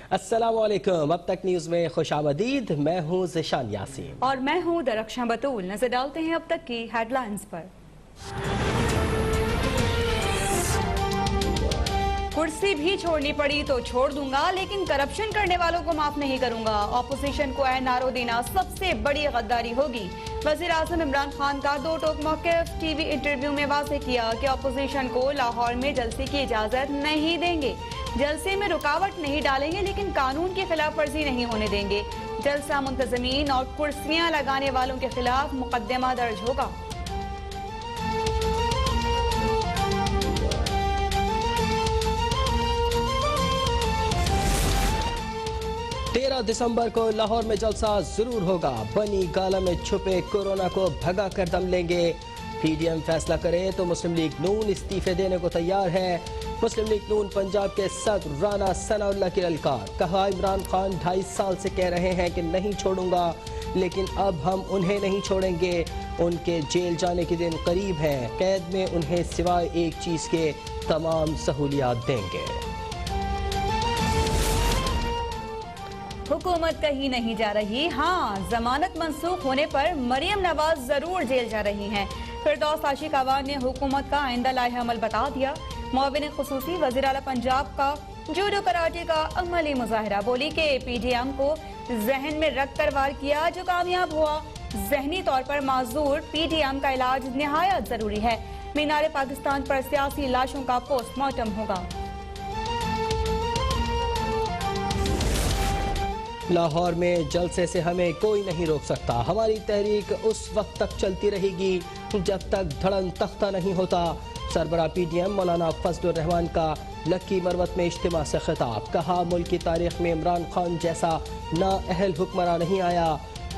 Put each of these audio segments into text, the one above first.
अस्सलामुअलैकुम। अब तक न्यूज में खुशामदीद। मैं हूँ ज़िशान यासीन और मैं हूँ दरख्शां बतूल। नजर डालते हैं अब तक की हेडलाइंस पर। कुर्सी भी छोड़नी पड़ी तो छोड़ दूंगा, लेकिन करप्शन करने वालों को माफ नहीं करूंगा। ऑपोजिशन को एनआरओ देना सबसे बड़ी गद्दारी होगी। वजीर आजम इमरान खान का दो टोक मौक़िफ़। टीवी इंटरव्यू में वाज़ेह किया कि ऑपोजिशन को लाहौर में जलसे की इजाजत नहीं देंगे। जलसे में रुकावट नहीं डालेंगे, लेकिन कानून की खिलाफ वर्जी नहीं होने देंगे। जलसा मुंतजमीन और कुर्सियां लगाने वालों के खिलाफ मुकदमा दर्ज होगा। 13 दिसंबर को लाहौर में जलसा जरूर होगा। बनी गाला में छुपे कोरोना को भगा कर दम लेंगे। पीडीएम फैसला करे तो मुस्लिम लीग नून इस्तीफे देने को तैयार है। मुस्लिम लीग नून पंजाब के सदर राना सनाउल्लाह की ललकार। कहा, इमरान खान 2.5 साल से कह रहे हैं कि नहीं छोड़ूंगा, लेकिन अब हम उन्हें नहीं छोड़ेंगे। उनके जेल जाने के दिन करीब हैं। कैद में उन्हें सिवाय एक चीज के तमाम सहूलियात देंगे। हुकूमत कहीं नहीं जा रही। हाँ, जमानत मंसूख होने पर मरियम नवाज जरूर जेल जा रही हैं। फिरदौस आशिक अवान ने हुकूमत का आइंदा लाहे अमल बता दिया। मुआविन खुसूसी वज़ीर आला पंजाब का जूडो कराटे का अमली मुजाहिरा। बोली कि पीडीएम को जहन में रख कर वार किया, जो कामयाब हुआ। जहनी तौर पर माजूर पीडीएम का इलाज निहायत जरूरी है। मीनार पाकिस्तान पर सियासी लाशों का पोस्टमार्टम होगा। लाहौर में जलसे से हमें कोई नहीं रोक सकता। हमारी तहरीक उस वक्त तक चलती रहेगी जब तक धड़न तख्ता नहीं होता। सरबरा पीडीएम मौलाना फजलुर रहमान का लक्की मरवत में इज्तिमा से खिताब। कहा, मुल्क की तारीख में इमरान खान जैसा नाअहल हुक्मरान नहीं आया।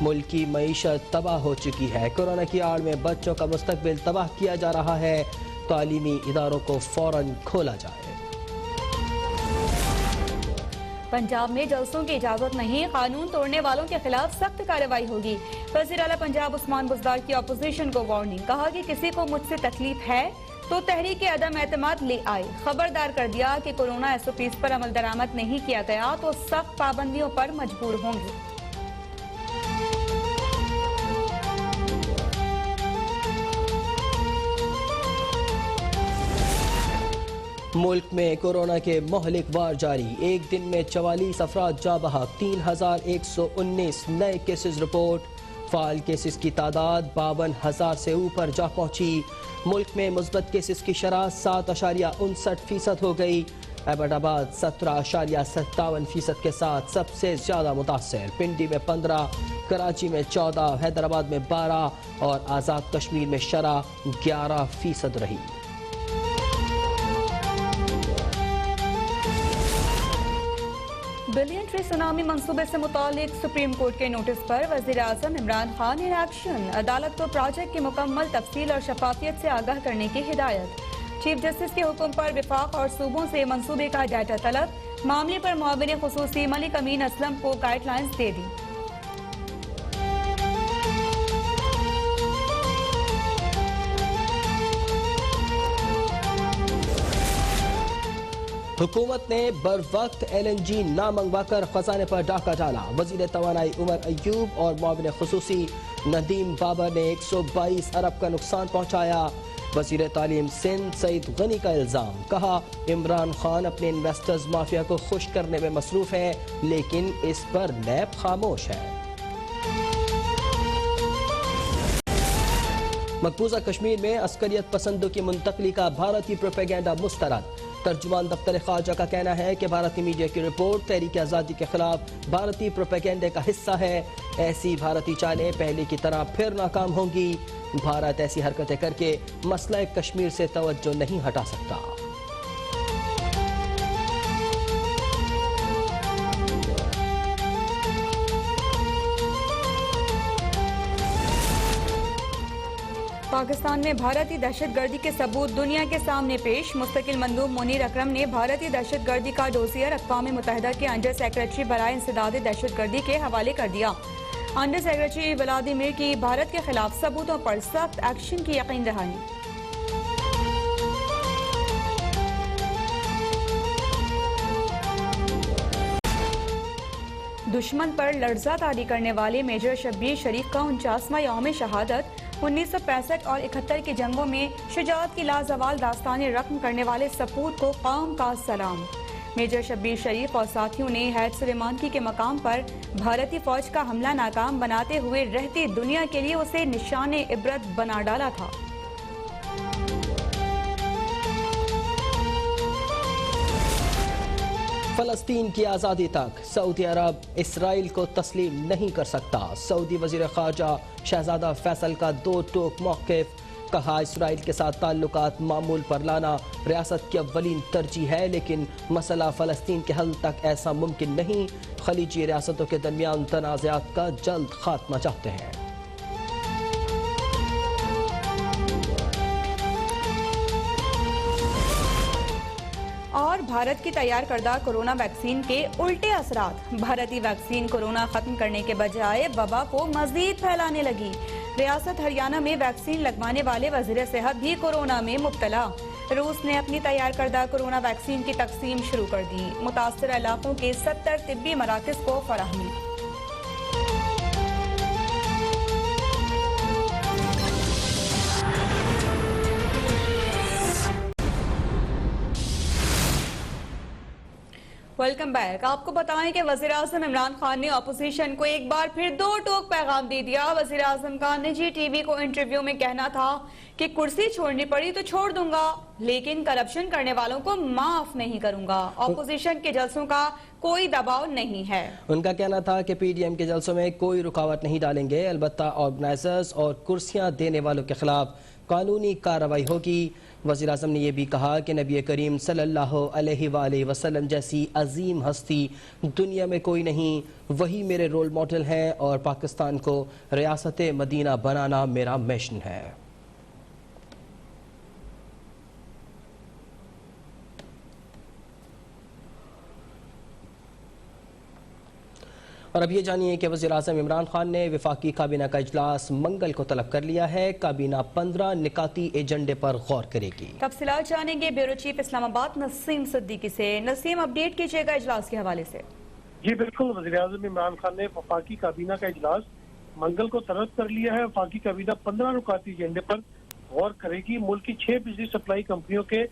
मुल्क की मईशत तबाह हो चुकी है। कोरोना की आड़ में बच्चों का मुस्तकबिल तबाह किया जा रहा है। तालीमी इदारों को फौरन खोला जाए। पंजाब में जलसों की इजाजत नहीं, कानून तोड़ने वालों के खिलाफ सख्त कार्रवाई होगी। वज़ीर आला पंजाब उस्मान बुज़दार की अपोजिशन को वार्निंग। कहा कि किसी को मुझसे तकलीफ है तो तहरीक अदम एतमाद ले आए। खबरदार कर दिया कि कोरोना SOPs पर अमल दरामद नहीं किया गया तो सख्त पाबंदियों पर मजबूर होंगे। मुल्क में कोरोना के मोहलिक वार जारी। एक दिन में 44 अफराद जाँ बहक। 3119 नए केसेस रिपोर्ट। फाल केसेस की तादाद 52,000 से ऊपर जा पहुंची। मुल्क में मुस्बत केसेस की शरह 7.59% हो गई। एबटाबाद 17.57% के साथ सबसे ज्यादा मुतासर। पिंडी में 15, कराची में 14, हैदराबाद में 12 और आज़ाद कश्मीर में शरह 11% रही। बिलियन ट्री सुनामी मंसूबे से मुतालिक सुप्रीम कोर्ट के नोटिस पर वज़ीर आज़म इमरान खान इन एक्शन। अदालत को प्रोजेक्ट की मुकम्मल तफसील और शफाफियत से आगाह करने की हिदायत। चीफ जस्टिस के हुक्म पर विफाक और सूबों से मंसूबे का डाटा तलब। मामले पर मुआविन खुसूसी मलिक अमीन असलम को गाइडलाइंस दे दी। हुकूमत ने बर वक्त LNG ना मंगवाकर खजाने पर डाका डाला। वजीर तवानाई उमर अयूब और मुआविन खुसूसी नदीम बाबर ने 122 अरब का नुकसान पहुंचाया। वजीर तालीम सिंध सईद गनी का इल्जाम। कहा, इमरान खान अपने इन्वेस्टर्स माफिया को खुश करने में मसरूफ है, लेकिन इस पर नैब खामोश है। मकबूजा कश्मीर में अस्करियत पसंदों की मुंतकली का भारतीय प्रोपेगेंडा मुस्तरद। तर्जुमान दफ्तर ख्वाजा का कहना है कि भारतीय मीडिया की रिपोर्ट तहरीक आज़ादी के खिलाफ भारतीय प्रोपेगेंडे का हिस्सा है। ऐसी भारतीय चालें पहले की तरह फिर नाकाम होंगी। भारत ऐसी हरकतें करके मसला कश्मीर से तवज्जो नहीं हटा सकता। पाकिस्तान में भारतीय दहशतगर्दी के सबूत दुनिया के सामने पेश। मुस्तकिल मंदूब मुनीर अकरम ने भारतीय दहशतगर्दी का डोसियर अक़वाम मुत्तहिदा के अंडर सेक्रेटरी बराए इंसदाद दहशतगर्दी के हवाले कर दिया। अंडर सेक्रेटरी व्लादिमीर की भारत के खिलाफ सबूतों पर सख्त एक्शन की यकीन दहानी। दुश्मन पर लड़जातारी करने वाले मेजर शब्बीर शरीफ का 49वां यौम शहादत 1965 और 71 की जंगों में शुजाअत की लाजवाल दास्तानें रकम करने वाले सपूत को कौम का सलाम। मेजर शब्बीर शरीफ और साथियों ने हैदर सुलेमानी के मकाम पर भारतीय फौज का हमला नाकाम बनाते हुए रहती दुनिया के लिए उसे निशाने इबरत बना डाला था। फलस्तीन की आज़ादी तक सऊदी अरब इसराइल को तस्लीम नहीं कर सकता। सऊदी वज़ीर ख़ारजा शहज़ादा फैसल का दो टोक मौक़िफ़। कहा, इसराइल के साथ ताल्लुकात मामूल पर लाना रियासत की अव्वलीन तरजीह है, लेकिन मसला फ़लस्तीन के हल तक ऐसा मुमकिन नहीं। खलीजी रियासतों के दरमियान तनाज़ात का जल्द खात्मा चाहते हैं। और भारत की तैयार करदा कोरोना वैक्सीन के उल्टे असरात। भारतीय वैक्सीन कोरोना खत्म करने के बजाय वबा को मजीद फैलाने लगी। रियासत हरियाणा में वैक्सीन लगवाने वाले वज़ीर सेहत भी कोरोना में मुब्तला। रूस ने अपनी तैयार करदा कोरोना वैक्सीन की तकसीम शुरू कर दी। मुतासर इलाकों के 70 तिब्बी मराकज़ को फराहमी। Welcome back. आपको बताएं कि वज़ीर आज़म इमरान खान ने अपोजिशन को एक बार फिर दो टोक पैगाम दे दिया। वज़ीर आज़म का निजी टीवी को इंटरव्यू में कहना था कि कुर्सी छोड़नी पड़ी तो छोड़ दूंगा, लेकिन करप्शन करने वालों को माफ नहीं करूंगा। अपोजिशन के जलसों का कोई दबाव नहीं है। उनका कहना था कि पीडीएम के जलसों में कोई रुकावट नहीं डालेंगे, अलबत्ता ऑर्गेनाइजर्स और कुर्सियां देने वालों के खिलाफ कानूनी कार्रवाई होगी। वज़ीर आज़म ने यह भी कहा कि नबी करीम सल्लल्लाहु अलैहि वसल्लम जैसी अजीम हस्ती दुनिया में कोई नहीं, वही मेरे रोल मॉडल हैं और पाकिस्तान को रियासत मदीना बनाना मेरा मिशन है। और अब ये जानिए कि वज़ीर आज़म इमरान खान ने वफाकी काबीना का इजलास मंगल को तलब कर लिया है। काबीना 15 निकाती एजेंडे पर गौर करेगी। तफसीलात जानेंगे ब्यूरो चीफ इस्लामाबाद नसीम सिद्दीकी से। नसीम, अपडेट कीजिएगा इजलास के हवाले से। जी बिल्कुल, वज़ीर आज़म इमरान खान ने वफाकी काबीना का इजलास मंगल को तलब कर लिया है। वफाकी काबीना 15 निकाती एजेंडे पर गौर करेगी। मुल्क की 6 बिजली सप्लाई कंपनियों के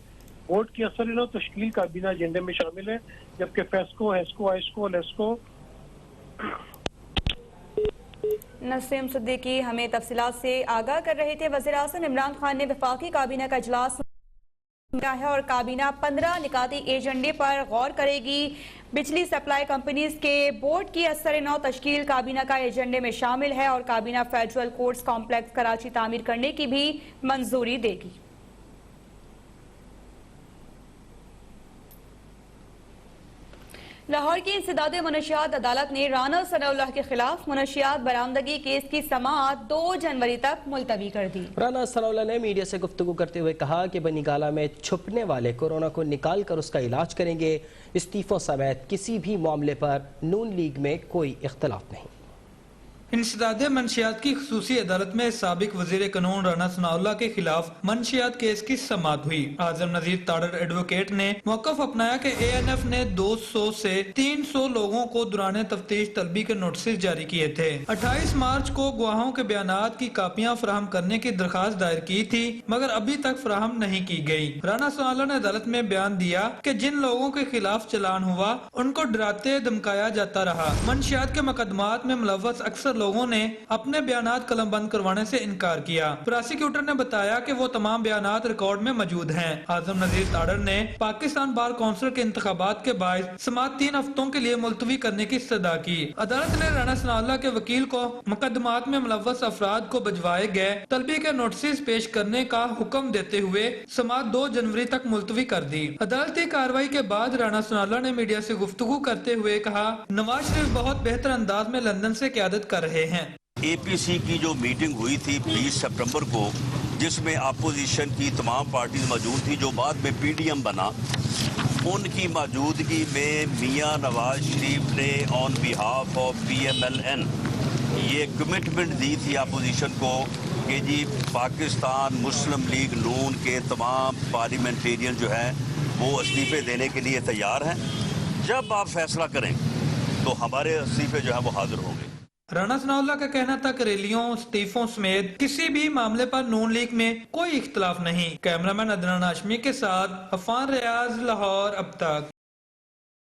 बोर्ड की असर तश्कील काबीना एजेंडे में शामिल है, जबकि फेस्को, हेस्को, आइस्को, लेस्को। नसीम सिद्दीकी हमें तफसीलात से आगाह कर रहे थे। वज़ीर आज़म इमरान खान ने वफाकी काबीना का इजलास है और काबीना 15 निकाती एजेंडे पर गौर करेगी। बिजली सप्लाई कंपनीज के बोर्ड की असर नौ तश्कील काबीना का एजेंडे में शामिल है और काबीना फेडरल कोर्ट्स कॉम्प्लेक्स कराची तामीर करने की भी मंजूरी देगी। लाहौर की इंसदाद मनशियात अदालत ने राना सनाउल्लाह के खिलाफ मनशियात बरामदगी केस की समाअत 2 जनवरी तक मुलतवी कर दी। राना सनाउल्लाह ने मीडिया से गुफ्तगू करते हुए कहा कि बनी गाला में छुपने वाले कोरोना को निकाल कर उसका इलाज करेंगे। इस्तीफों समेत किसी भी मामले पर नून लीग में कोई इख्तलाफ नहीं। इंसदाद मनशियात की खुसूसी अदालत में साबिक वजीर कानून राना सनाउल्लाह के खिलाफ मनशियात केस की समाअत हुई। आजम नजीर ताड़र एडवोकेट ने मौकफ अपनाया कि ANF ने 200 से 300 लोगों को दौरान तफ्तीश तलबी के नोटिस जारी किए थे। 28 मार्च को गवाहों के बयानात की कापियां फराहम करने की दरखास्त दायर की थी, मगर अभी तक फराहम नहीं की गई। राना सनाउल्लाह ने अदालत में बयान दिया कि जिन लोगों के खिलाफ चलान हुआ उनको डराते धमकाया जाता रहा। मनशियात के मुकदमात में मुलव्वस अक्सर लोगों ने अपने बयानात कलमबंद करवाने से इनकार किया। प्रोसिक्यूटर ने बताया कि वो तमाम बयानात रिकॉर्ड में मौजूद हैं। आजम नजीर ताड़र ने पाकिस्तान बार काउंसिल के इंतखाबात के बाद समाअत 3 हफ्तों के लिए मुलतवी करने की इस्तदा की। अदालत ने राना सनाउल्लाह के वकील को मुकदमात में मुलव्वस अफराद को भिजवाए गए तलबी के नोटिस पेश करने का हुक्म देते हुए समाअत 2 जनवरी तक मुलतवी कर दी। अदालती कार्रवाई के बाद राना सनाउल्लाह ने मीडिया से गुफ्तगू करते हुए कहा, नवाज शरीफ बहुत बेहतर अंदाज में लंदन से क़यादत कर रहे हैं। APC की जो मीटिंग हुई थी 20 सितंबर को, जिसमें अपोजिशन की तमाम पार्टीज मौजूद थी, जो बाद में PDM बना, उनकी मौजूदगी में मियां नवाज शरीफ ने ऑन बिहाफ ऑफ PMLN ये कमिटमेंट दी थी अपोजिशन को कि जी पाकिस्तान मुस्लिम लीग नून के तमाम पार्लियामेंटेरियन जो हैं वो इस्तीफे देने के लिए तैयार हैं। जब आप फैसला करें तो हमारे इस्तीफे जो है वो हाजिर होंगे। राणा सनाउल्लाह का कहना था कि रैलियों, इस्तीफों समेत किसी भी मामले पर नून लीग में कोई इख्तलाफ नहीं। कैमरामैन अदनान हाशमी के साथ अफान रियाज, लाहौर अब तक।